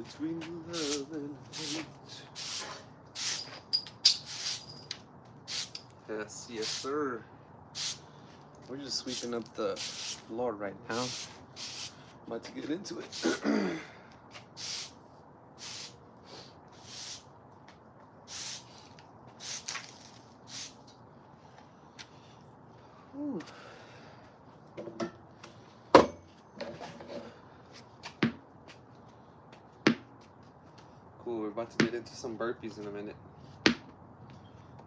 between love and hate. Yes, sir. We're just sweeping up the floor right now. About to get into it. Ooh. Cool, we're about to get into some burpees in a minute.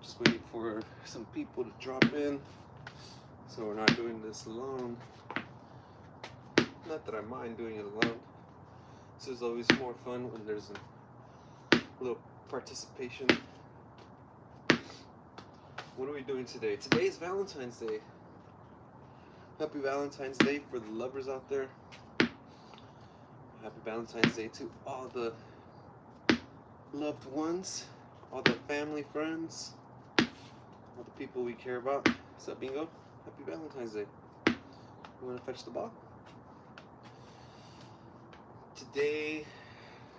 Just waiting for some people to drop in, so we're not doing this alone. Not that I mind doing it alone. This is always more fun when there's a little participation. What are we doing today? Today is Valentine's Day. Happy Valentine's Day for the lovers out there. Happy Valentine's Day to all the loved ones, all the family, friends, all the people we care about. What's up, Bingo? Happy Valentine's Day. You want to fetch the ball? Today,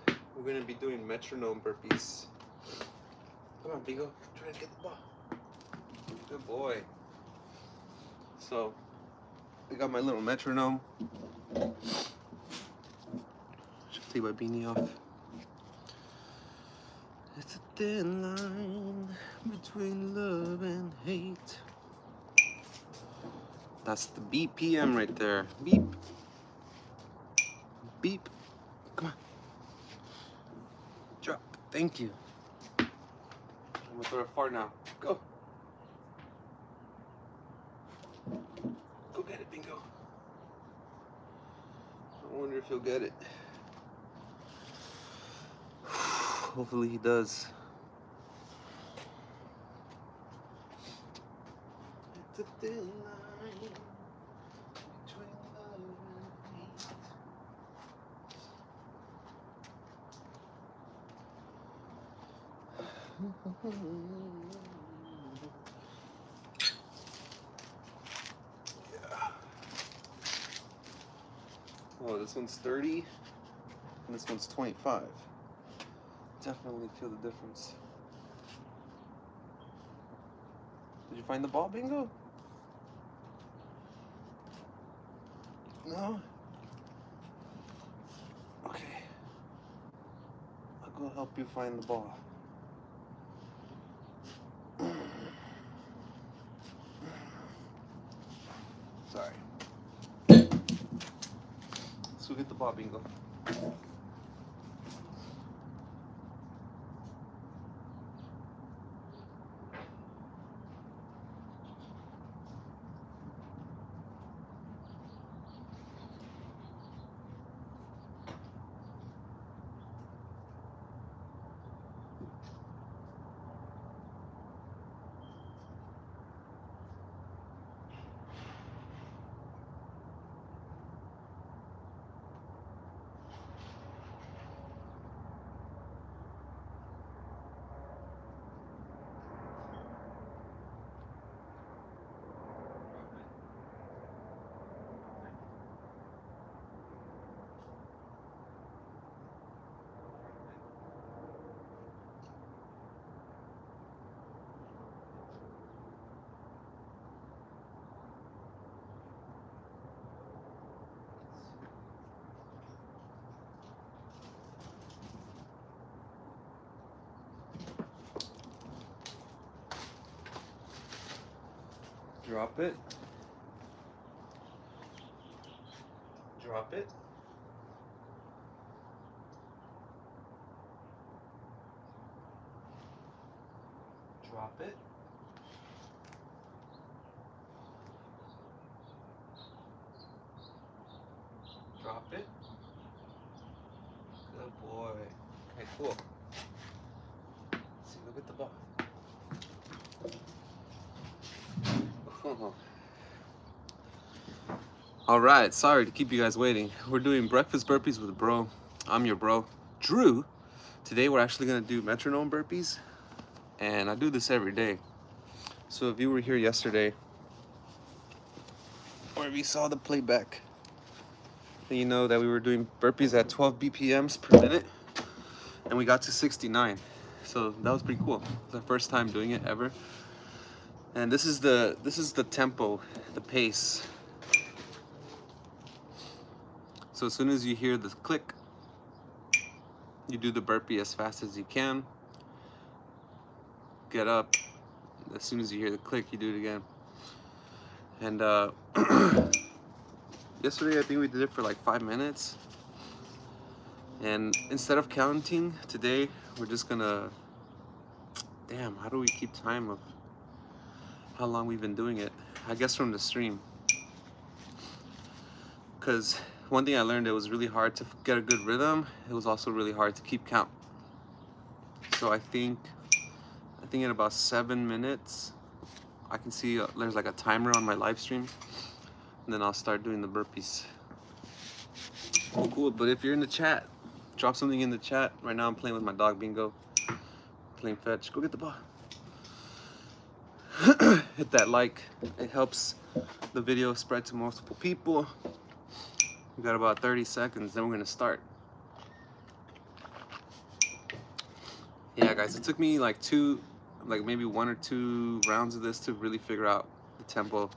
we're going to be doing metronome burpees. Come on, Bingo. Try to get the ball. Good boy. So, I got my little metronome. Should take my beanie off. It's a thin line between love and hate. That's the BPM right there. Beep. Beep. Come on. Drop. Thank you. I'm gonna throw it far now. Go. Go get it, Bingo. I wonder if he'll get it. Hopefully he does. It's a thin line between love and hate. Yeah. Oh, this one's 30 and this one's 25. Definitely feel the difference. Did you find the ball, Bingo? No? Okay. I'll go help you find the ball. Sorry. Let's go get the ball, Bingo. Drop it. Drop it. Drop it. Drop it. Good boy. Okay, cool. Let's see, look at the ball. All right, sorry to keep you guys waiting. We're doing breakfast burpees with bro. I'm your bro, Drew. Today we're actually gonna do metronome burpees, and I do this every day. So if you were here yesterday, or if you saw the playback, then you know that we were doing burpees at 12 BPMs per minute. and we got to 69. So that was pretty cool. It's our first time doing it ever. And this is the tempo, the pace. So as soon as you hear the click, you do the burpee as fast as you can. Get up. As soon as you hear the click, you do it again. And yesterday I think we did it for like 5 minutes. And instead of counting, today we're just gonna, damn, how do we keep time of how long we've been doing it? I guess from the stream. Because one thing I learned, it was really hard to get a good rhythm. It was also really hard to keep count. So I think in about 7 minutes, I can see there's like a timer on my live stream, and then I'll start doing the burpees. Oh, cool. But if you're in the chat, drop something in the chat. Right now I'm playing with my dog Bingo, playing fetch. Go get the ball. Hit that like. It helps the video spread to multiple people. We got about 30 seconds, then we're gonna start. Yeah, guys, it took me like maybe 1 or 2 rounds of this to really figure out the tempo.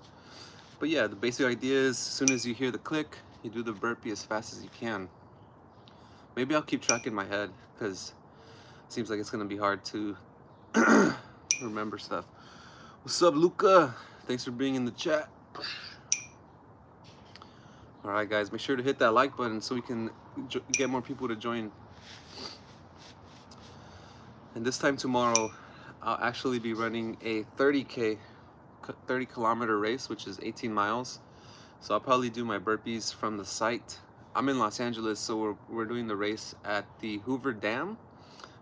But yeah, the basic idea is as soon as you hear the click, you do the burpee as fast as you can. Maybe I'll keep track in my head, because it seems like it's gonna be hard to remember stuff. What's up, Luca? Thanks for being in the chat. All right, guys, make sure to hit that like button so we can get more people to join. And this time tomorrow, I'll actually be running a 30 kilometer race, which is 18 miles. So I'll probably do my burpees from the site. I'm in Los Angeles, so we're doing the race at the Hoover Dam.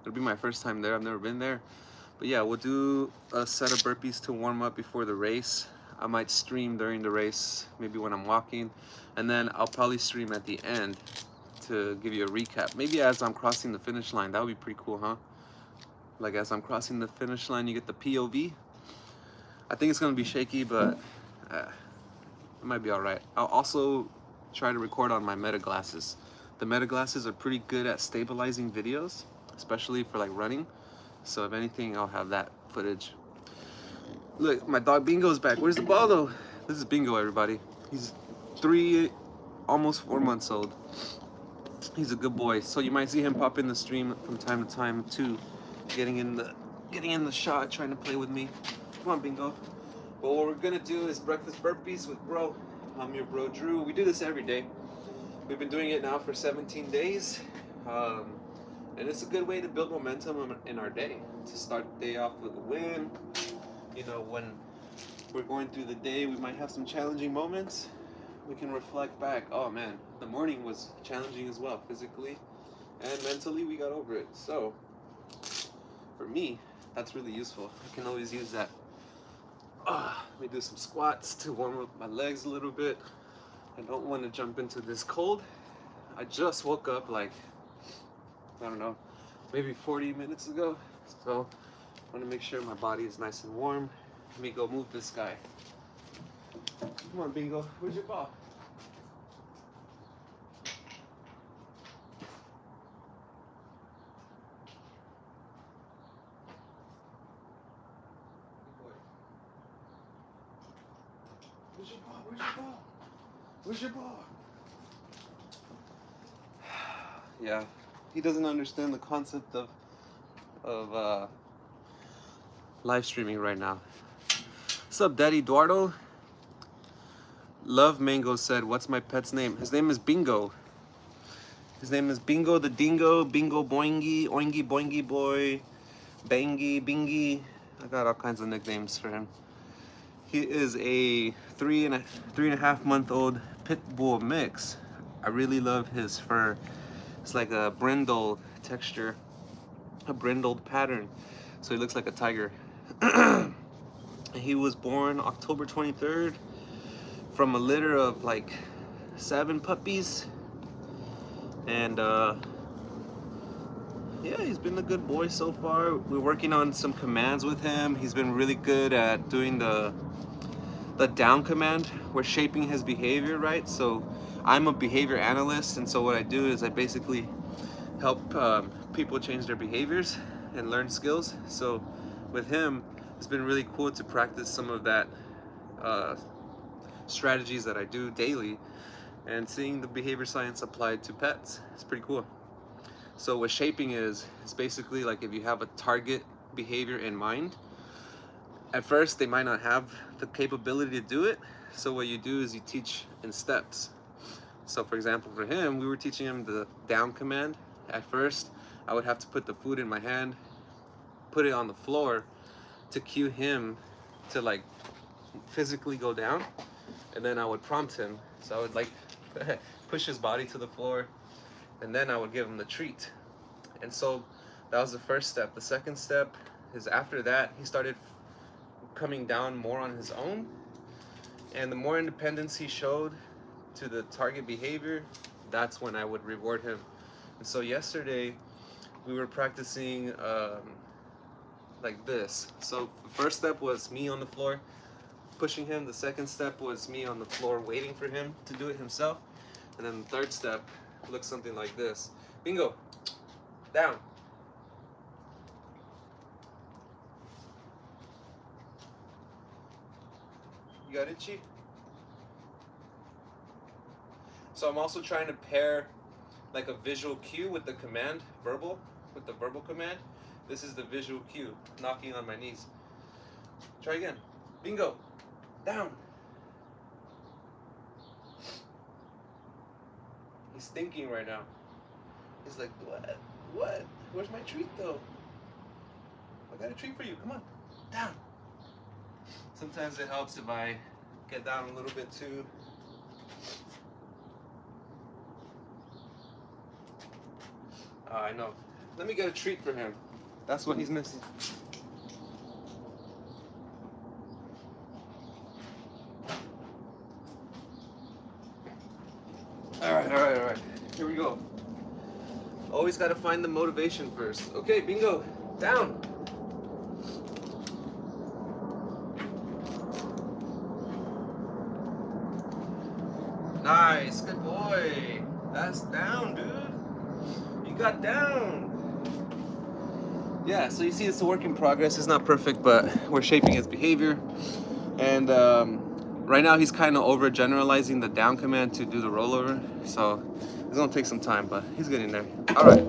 It'll be my first time there. I've never been there. But yeah, we'll do a set of burpees to warm up before the race. I might stream during the race, maybe when I'm walking, and then I'll probably stream at the end to give you a recap. Maybe as I'm crossing the finish line. That would be pretty cool, huh? Like as I'm crossing the finish line, you get the POV. I think it's gonna be shaky, but it might be all right. I'll also try to record on my Meta glasses. The Meta glasses are pretty good at stabilizing videos, especially for like running. So if anything, I'll have that footage. Look, my dog Bingo's back. Where's the ball though? This is Bingo, everybody. He's 3, almost 4 months old. He's a good boy. So you might see him pop in the stream from time to time too, getting in the shot, trying to play with me. Come on, Bingo. But what we're gonna do is breakfast burpees with bro. I'm your bro Drew. We do this every day. We've been doing it now for 17 days. And it's a good way to build momentum in our day. To start the day off with a win. You know, when we're going through the day, we might have some challenging moments. We can reflect back. Oh man, the morning was challenging as well, physically and mentally. We got over it. So for me, that's really useful. I can always use that. Let me do some squats to warm up my legs a little bit. I don't want to jump into this cold. I just woke up like, I don't know, maybe 40 minutes ago. So I want to make sure my body is nice and warm. Let me go move this guy. Come on, Bingo. Where's your ball? Where's your ball? Where's your ball? Where's your ball? Yeah, he doesn't understand the concept of live streaming right now. What's up, Daddy Eduardo? Love Mango said, what's my pet's name? His name is Bingo. His name is Bingo the Dingo, Bingo Boingy, Oingy Boingy Boy, Bangy, Bingy. I got all kinds of nicknames for him. He is a 3.5 month old pit bull mix. I really love his fur. It's like a brindle texture, a brindled pattern. So he looks like a tiger. He was born October 23rd from a litter of like 7 puppies. And yeah, he's been a good boy so far. We're working on some commands with him. He's been really good at doing the down command. We're shaping his behavior, right? So I'm a behavior analyst, and so what I do is I basically help people change their behaviors and learn skills. So with him, it's been really cool to practice some of that strategies that I do daily, and seeing the behavior science applied to pets. It's pretty cool. So what shaping is basically like if you have a target behavior in mind, at first they might not have the capability to do it. So what you do is you teach in steps. So for example, for him, we were teaching him the down command. At first, I would have to put the food in my hand, put it on the floor to cue him to like physically go down, and then I would prompt him. So I would like push his body to the floor, and then I would give him the treat. And so that was the first step. The second step is after that, he started coming down more on his own, and the more independence he showed to the target behavior, that's when I would reward him. And so yesterday we were practicing like this. So the first step was me on the floor pushing him. The second step was me on the floor waiting for him to do it himself. And then the third step looks something like this. Bingo. Down. You got itchy? So I'm also trying to pair like a visual cue with the command, with the verbal command. This is the visual cue, knocking on my knees. Try again. Bingo. Down. He's thinking right now. He's like, what? What? Where's my treat though? I got a treat for you. Come on. Down. Sometimes it helps if I get down a little bit too. I know. Let me get a treat for him. That's what he's missing. All right. Here we go. Always got to find the motivation first. Okay, bingo. Down. Nice. Good boy. That's down, dude. You got down. Yeah, so you see it's a work in progress. It's not perfect, but we're shaping his behavior. And right now he's kind of overgeneralizing the down command to do the rollover. So it's gonna take some time, but he's getting there. All right.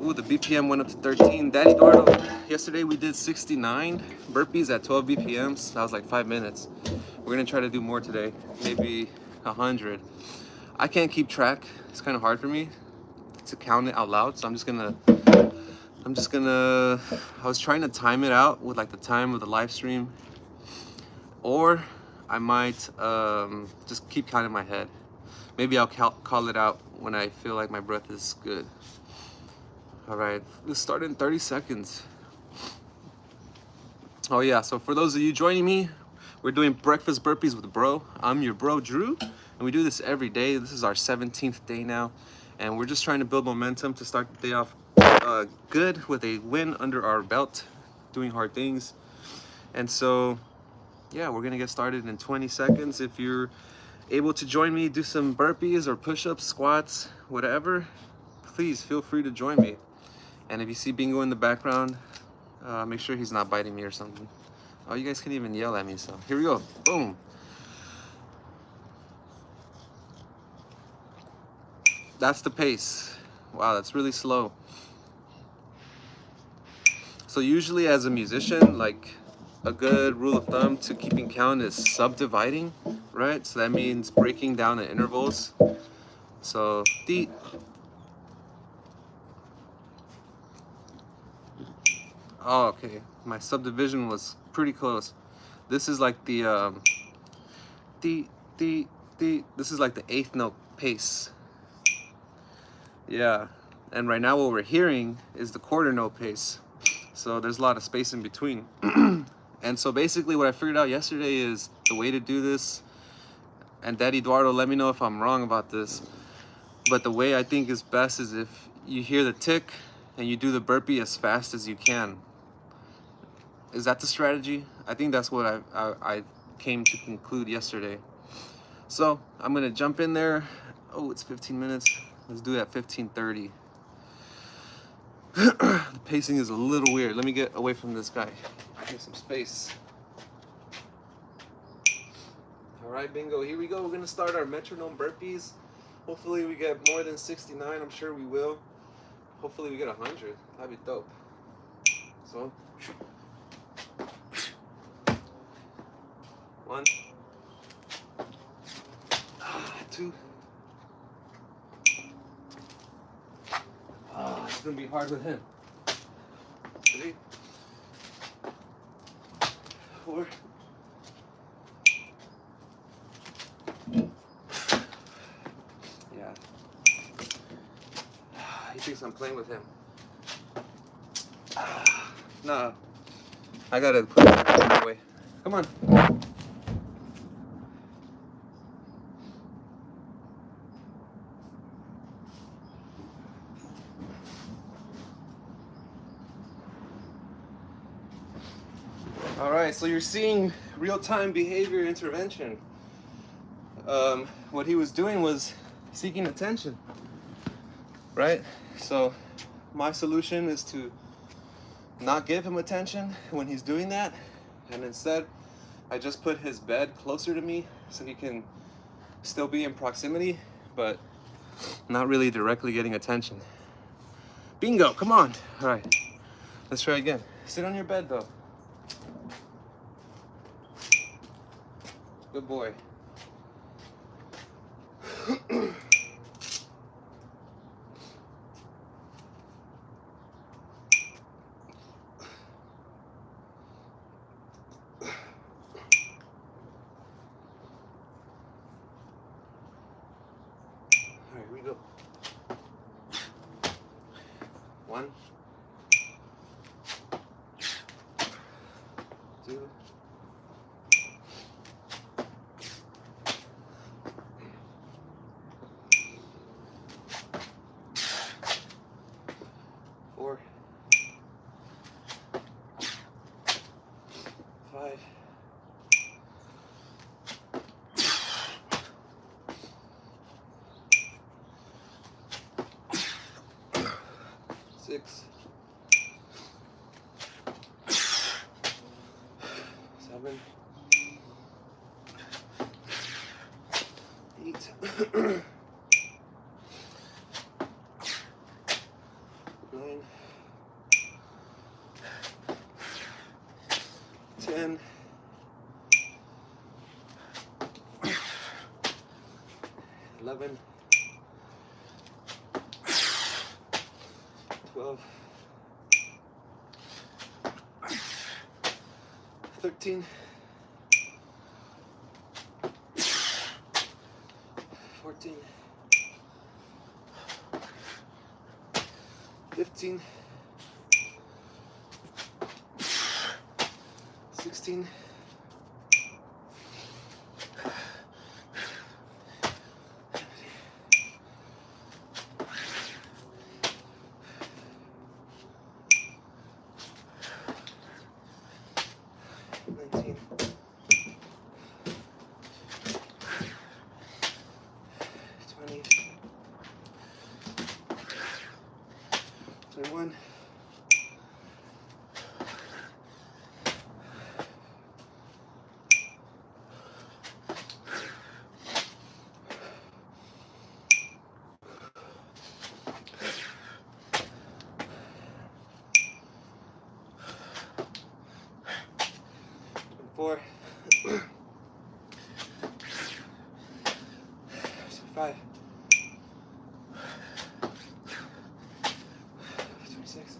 Ooh, the BPM went up to 13. Daddy Eduardo, yesterday we did 69 burpees at 12 BPMs. That was like 5 minutes. We're gonna try to do more today, maybe 100. I can't keep track. It's kind of hard for me to count it out loud, so I was trying to time it out with like the time of the live stream, or I might just keep counting in my head. Maybe I'll call it out when I feel like my breath is good. All right, let's start in 30 seconds. Oh yeah, so for those of you joining me, we're doing breakfast burpees with bro. I'm your bro, Drew, and we do this every day. This is our 17th day now, and we're just trying to build momentum to start the day off good with a win under our belt, doing hard things. And so yeah, we're gonna get started in 20 seconds. If you're able to join me, do some burpees or push-ups, squats, whatever, please feel free to join me. And if you see Bingo in the background, make sure he's not biting me or something. Oh, you guys can't even yell at me, so here we go. Boom. That's the pace. Wow, that's really slow. So usually as a musician, like a good rule of thumb to keeping count is subdividing, right? So that means breaking down the intervals. So D. Oh, okay. My subdivision was pretty close. This is like the D. This is like the 8th note pace. Yeah. And right now what we're hearing is the quarter note pace. So there's a lot of space in between. And so basically what I figured out yesterday is the way to do this, and Daddy Eduardo, let me know if I'm wrong about this, but the way I think is best is if you hear the tick and you do the burpee as fast as you can. Is that the strategy? I think that's what I came to conclude yesterday. So I'm gonna jump in there. Oh, it's 15 minutes. Let's do it at 15:30. The pacing is a little weird. Let me get away from this guy. Get some space. All right, bingo. Here we go. We're gonna start our metronome burpees. Hopefully we get more than 69. I'm sure we will. Hopefully we get 100. That'd be dope. So, 1, 2. It's gonna be hard with him. 3, 4. Yeah. He thinks I'm playing with him. Nah. I gotta put it away. Come on. All right, so you're seeing real-time behavior intervention. What he was doing was seeking attention, right? So my solution is to not give him attention when he's doing that, and instead I just put his bed closer to me so he can still be in proximity, but not really directly getting attention. Bingo, come on. All right, let's try again. Sit on your bed though. Good boy. All right, here we go. 1, 2, 4, 5, 6, 7, 8, 9, 10, 11, 12, 13, 14, 15, 16, 19, 20, 21, 4, 5, 26,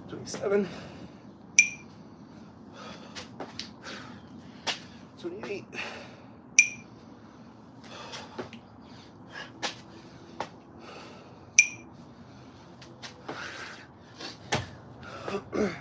27, 28, 29,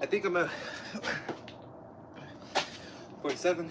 think I'm at 47.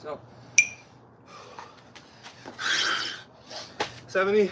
So 70.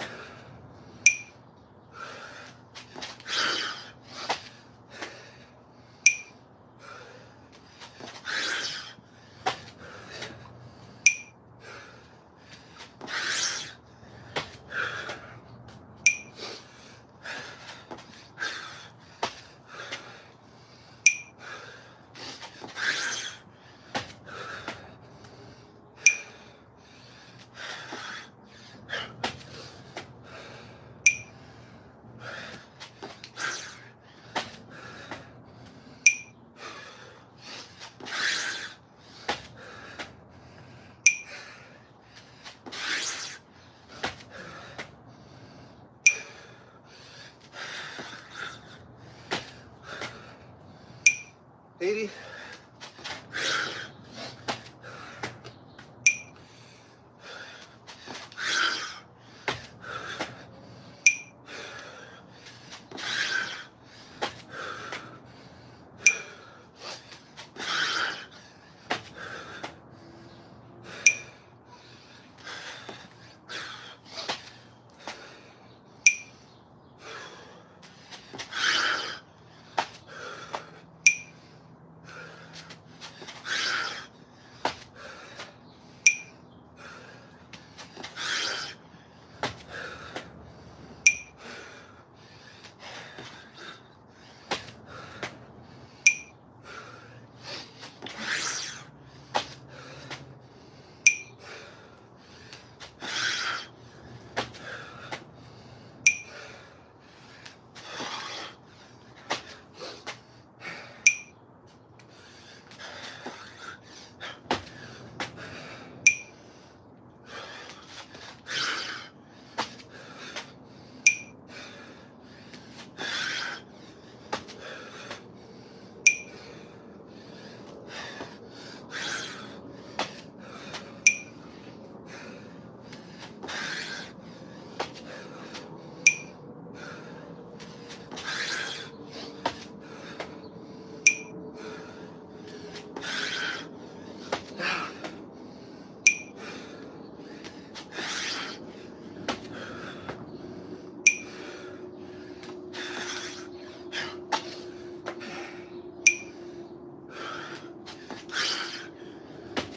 $80.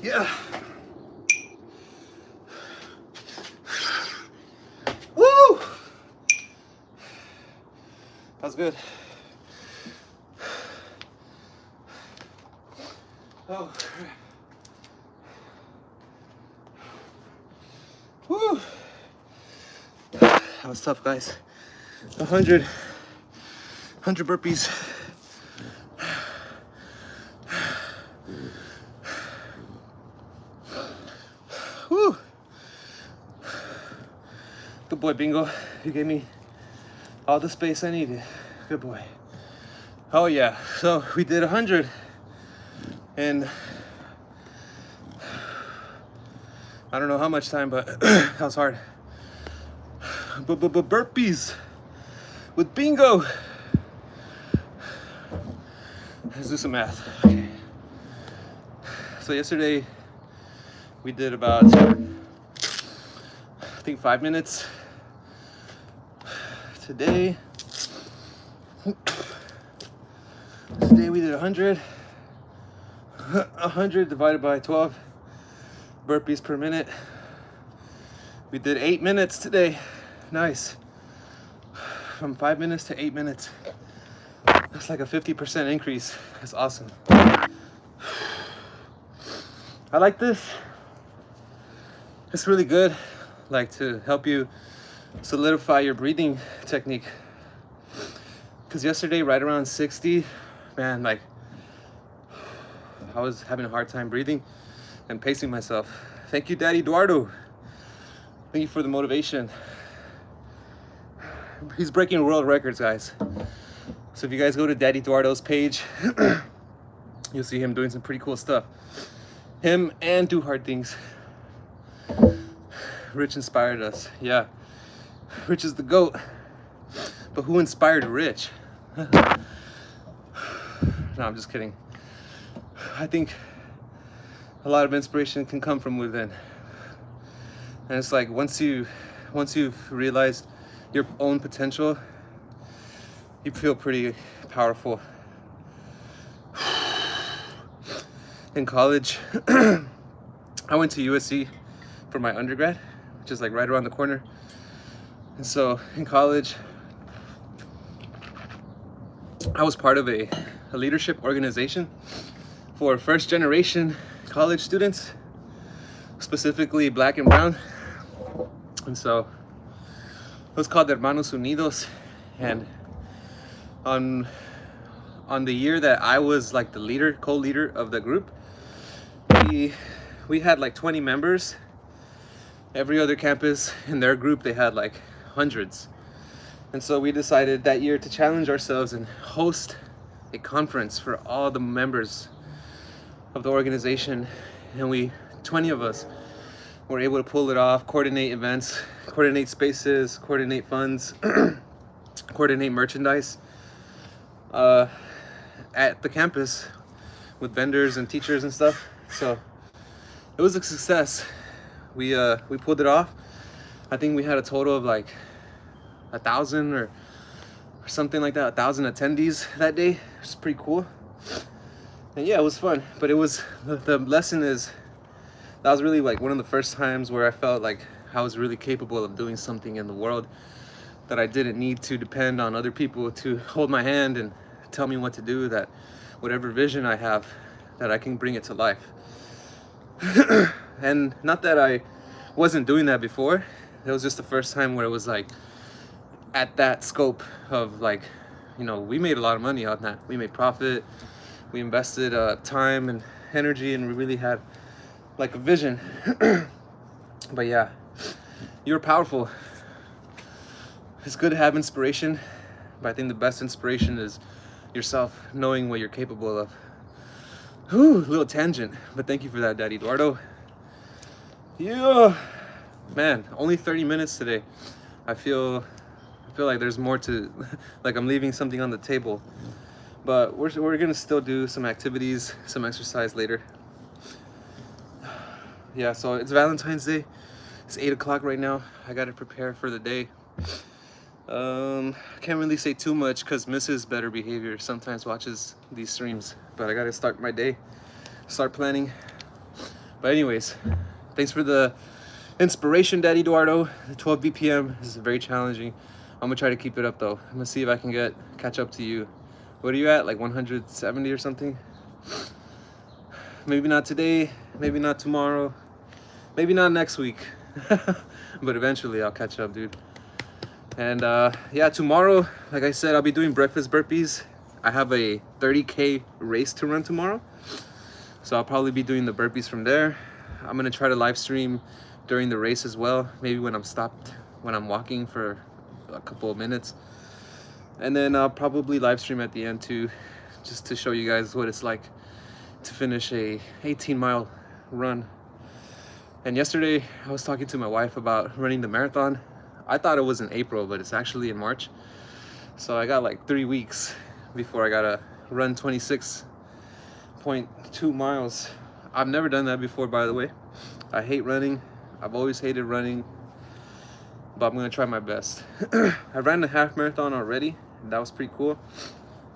Yeah. That's good. Oh. Woo. That was tough, guys. 100 burpees. Woo. Good boy, Bingo. You gave me all the space I needed. Good boy. Oh yeah, so we did 100 and I don't know how much time, but that was hard. Burpees with Bingo. Let's do some math. Okay. So yesterday we did about, I think, 5 minutes. Today we did 100. 100 divided by 12 burpees per minute. We did 8 minutes today. Nice. From 5 minutes to 8 minutes. That's like a 50% increase. That's awesome. I like this. It's really good, like, to help you solidify your breathing technique. Because yesterday, right around 60, man, like, I was having a hard time breathing and pacing myself. Thank you, Daddy Eduardo. Thank you for the motivation. He's breaking world records, guys. So if you guys go to Daddy Eduardo's page, you'll see him doing some pretty cool stuff. Him and Do Hard Things. Rich inspired us. Yeah. Rich is the GOAT. But who inspired Rich? No, I'm just kidding. I think a lot of inspiration can come from within. And it's like once you've realized your own potential, you feel pretty powerful. In college, I went to USC for my undergrad, which is like right around the corner. And so in college, I was part of a leadership organization for first generation college students, specifically Black and brown. And so it was called Hermanos Unidos. And on the year that I was like the leader, co-leader of the group, we had like 20 members. Every other campus in their group, they had like hundreds. And so we decided that year to challenge ourselves and host a conference for all the members of the organization. And 20 of us were able to pull it off, coordinate events, coordinate spaces, coordinate funds, coordinate merchandise at the campus with vendors and teachers and stuff. So it was a success. We pulled it off. I think we had a total of like 1,000 or something like that, 1,000 attendees that day, which is pretty cool. And yeah, it was fun. But it was, the lesson is, that was really like one of the first times where I felt like I was really capable of doing something in the world, that I didn't need to depend on other people to hold my hand and tell me what to do, that whatever vision I have, that I can bring it to life. And not that I wasn't doing that before, it was just the first time where it was like at that scope of like, you know, we made a lot of money on that. We made profit, we invested time and energy, and we really had like a vision. But yeah, you're powerful. It's good to have inspiration, but I think the best inspiration is yourself, knowing what you're capable of. Whew, little tangent, but thank you for that, Daddy Eduardo. Yeah, man, only 30 minutes today. I feel like there's more to, like I'm leaving something on the table. But we're gonna still do some activities, some exercise later. Yeah, so it's Valentine's Day. It's 8 o'clock right now. I gotta prepare for the day. I can't really say too much because Mrs. Better Behavior sometimes watches these streams, but I gotta start my day, start planning. But anyways, thanks for the inspiration, Daddy Eduardo. The 12 BPM is very challenging. I'm gonna try to keep it up though. I'm gonna see if I can catch up to you. What are you at, like 170 or something? Maybe not today, maybe not tomorrow, maybe not next week. But eventually I'll catch up, dude. And yeah, tomorrow, like I said, I'll be doing breakfast burpees. I have a 30K race to run tomorrow, so I'll probably be doing the burpees from there. I'm gonna try to live stream during the race as well, maybe when I'm walking for a couple of minutes, and then I'll probably live stream at the end too, just to show you guys what it's like to finish a 18-mile run. And yesterday I was talking to my wife about running the marathon. I thought it was in April, but it's actually in March, so I got like 3 weeks before I gotta run 26.2 miles. I've never done that before, by the way. I hate running. I've always hated running, but I'm gonna try my best. I ran the half marathon already, and that was pretty cool.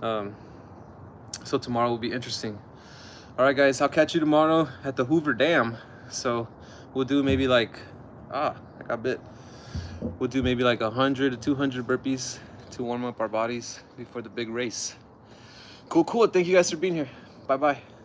So tomorrow will be interesting. All right, guys, I'll catch you tomorrow at the Hoover Dam. So we'll do maybe like, I got bit. We'll do maybe like 100 to 200 burpees to warm up our bodies before the big race. Cool. Thank you guys for being here. Bye-bye.